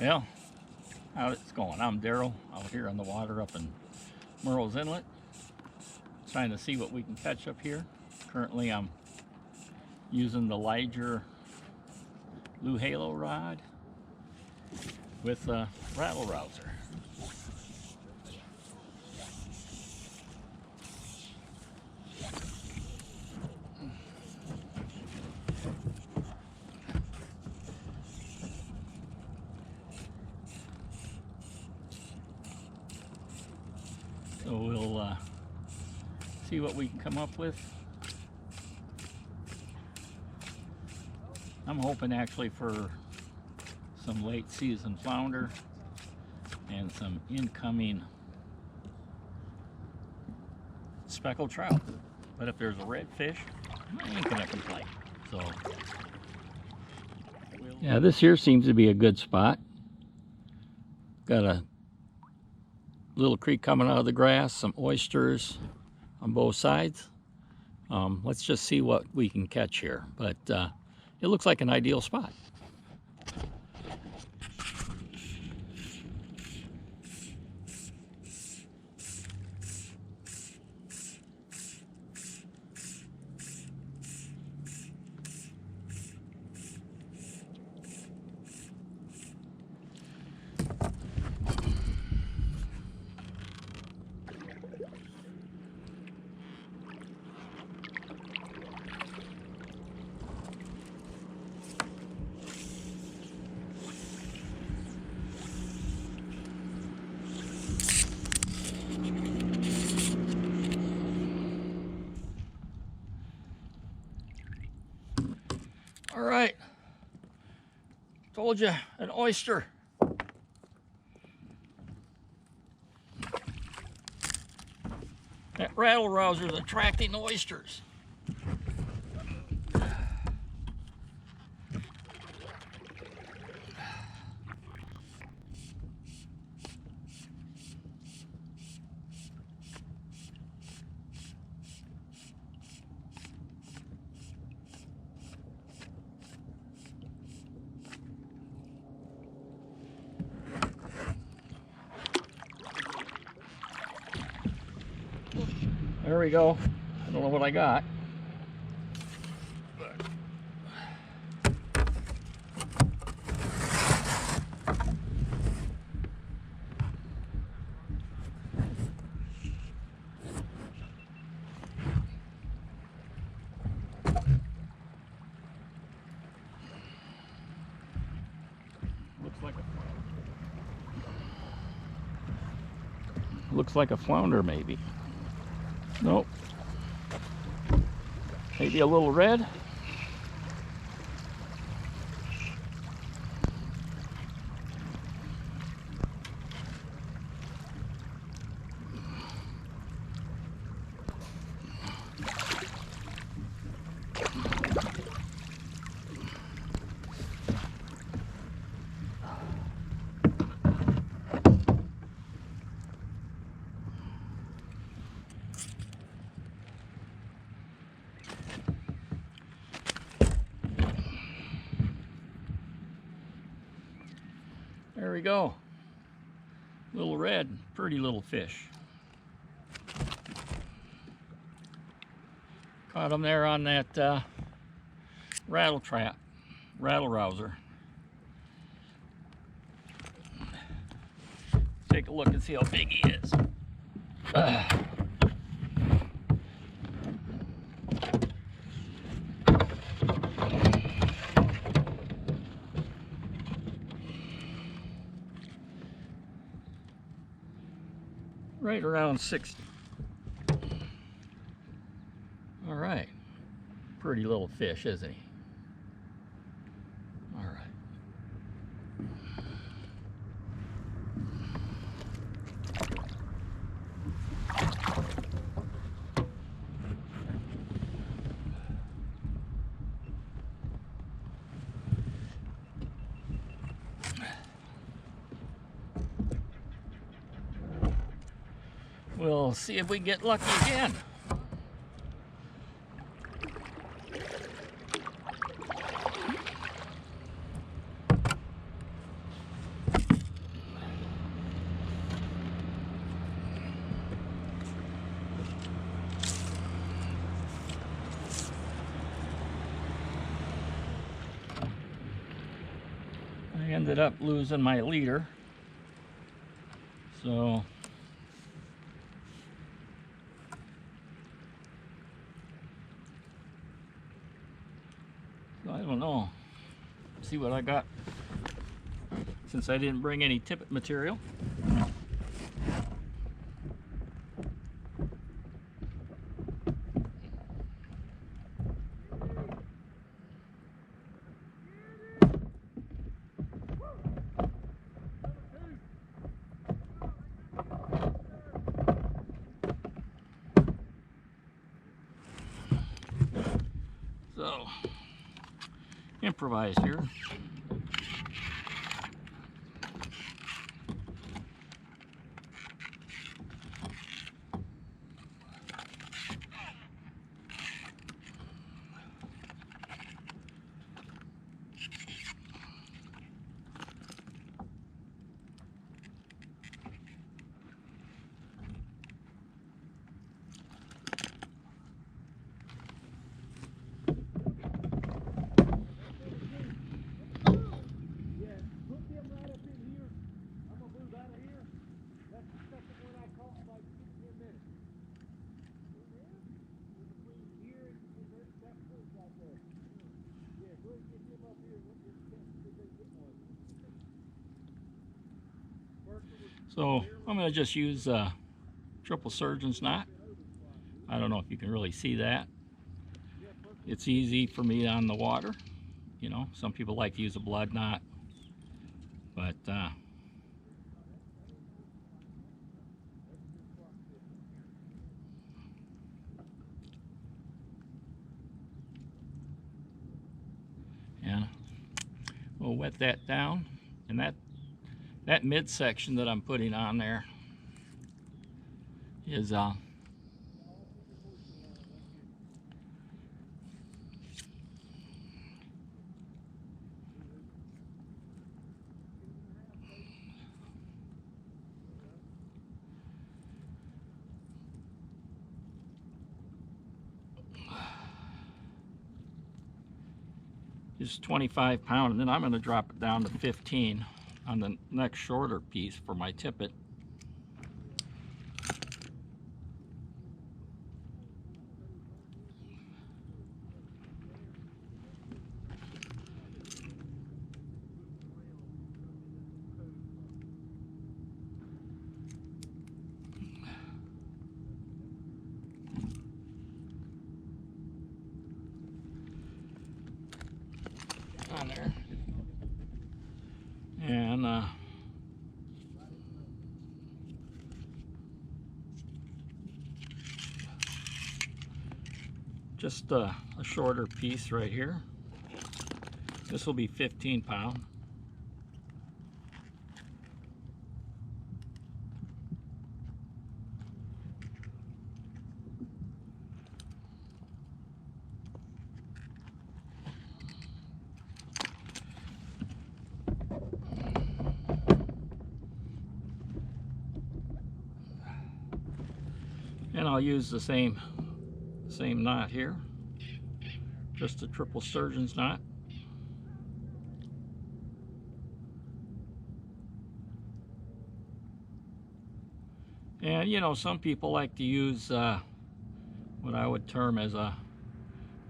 Well, how it's going. I'm Daryl out here on the water up in Murrells Inlet, trying to see what we can catch up here. Currently I'm using the Liger blue halo rod with a rattle rouser. So we'll see what we can come up with. I'm hoping actually for some late season flounder and some incoming speckled trout. But if there's a redfish, I ain't gonna complain. So yeah, this here seems to be a good spot. Got a little creek coming out of the grass, some oysters on both sides. Let's just see what we can catch here, but it looks like an ideal spot. All right, told you, an oyster. That rattle rouser is attracting oysters. There we go. I don't know what I got. Looks like a flounder, maybe. Nope. Maybe a little red. There we go. Little red, pretty little fish. Caught him there on that rattle trap, rattle rouser. Take a look and see how big he is. Right around 60. All right, pretty little fish, isn't he? All right. We'll see if we get lucky again. I ended up losing my leader, so I don't know. See what I got since I didn't bring any tippet material. So, improvise here. So I'm going to just use a triple surgeon's knot. I don't know if you can really see that. It's easy for me on the water. You know, some people like to use a blood knot, but yeah, we'll wet that down, and that midsection that I'm putting on there is is 25 pound, and then I'm going to drop it down to 15 on the next shorter piece for my tippet. On there, and just a shorter piece right here. This will be 15 pound. And I'll use the same knot here, just a triple surgeon's knot. And you know, some people like to use what I would term as a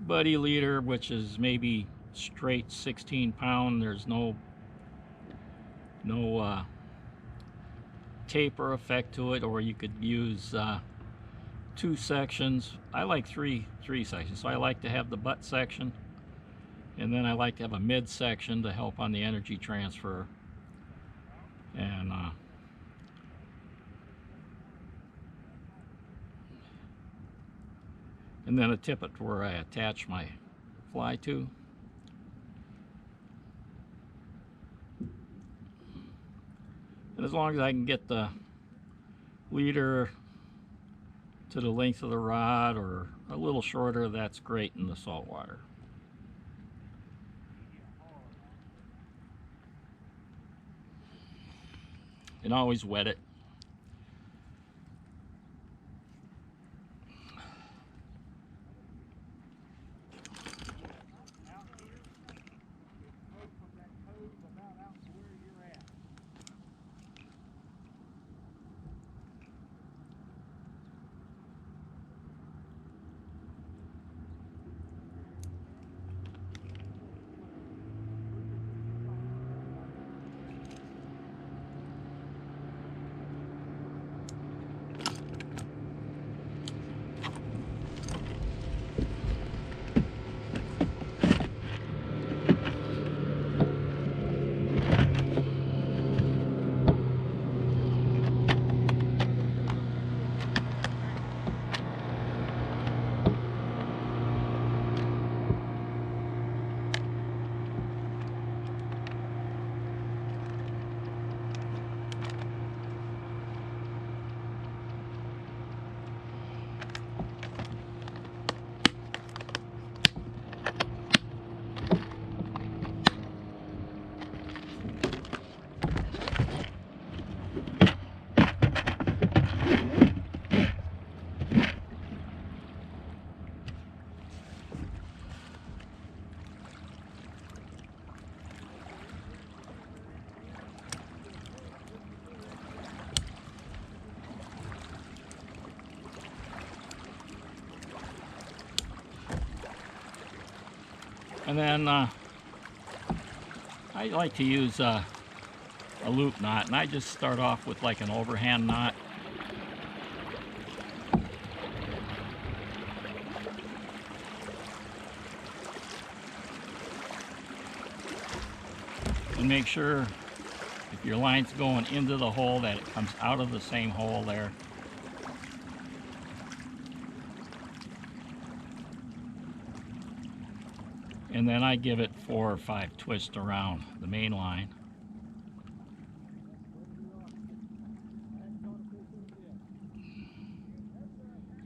buddy leader, which is maybe straight 16 pound. There's no taper effect to it, or you could use 2 sections. I like three sections. So I like to have the butt section, and then I like to have a mid section to help on the energy transfer, and then a tippet where I attach my fly to. And as long as I can get the leader to the length of the rod or a little shorter, that's great in the salt water. And always wet it. And then I like to use a loop knot, and I just start off with like an overhand knot. And make sure if your line's going into the hole that it comes out of the same hole there. And then I give it 4 or 5 twists around the main line.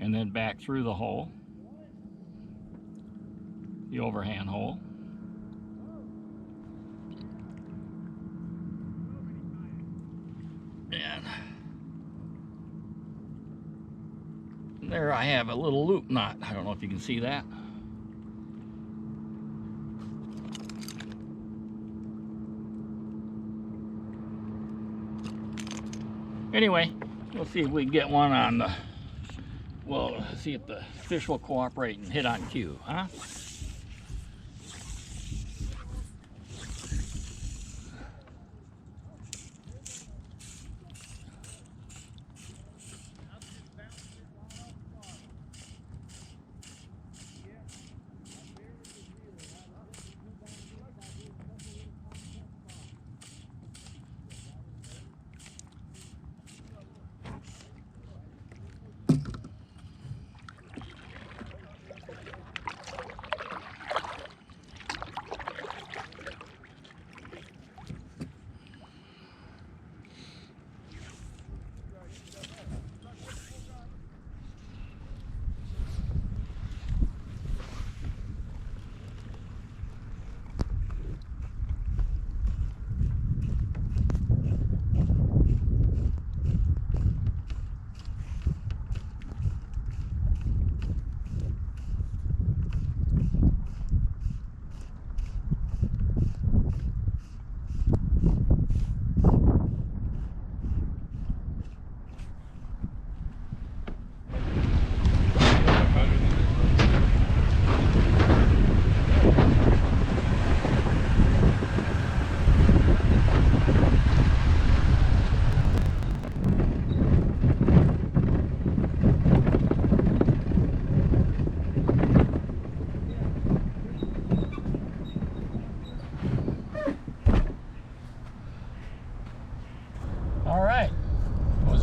And then back through the hole, the overhand hole. And there I have a little loop knot. I don't know if you can see that. Anyway, we'll see if we can get one on the, well, see if the fish will cooperate and hit on cue, huh?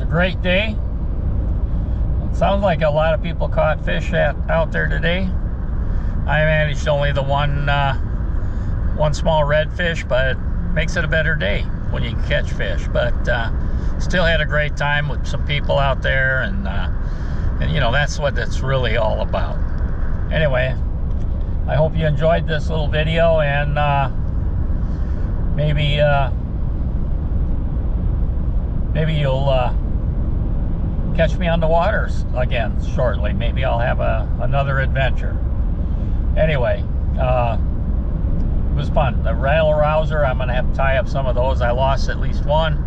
Great day. It sounds like a lot of people caught fish out there today. I managed only the one small redfish, but it makes it a better day when you can catch fish. But still had a great time with some people out there, and you know, that's what it's really all about. Anyway, I hope you enjoyed this little video, and maybe you'll catch me on the waters again shortly. Maybe I'll have another adventure. Anyway, it was fun. The rattle rouser, I'm gonna have to tie up some of those. I lost at least one,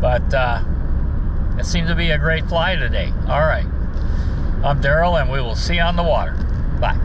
but it seemed to be a great fly today. All right, I'm Daryl, and we will see you on the water. Bye.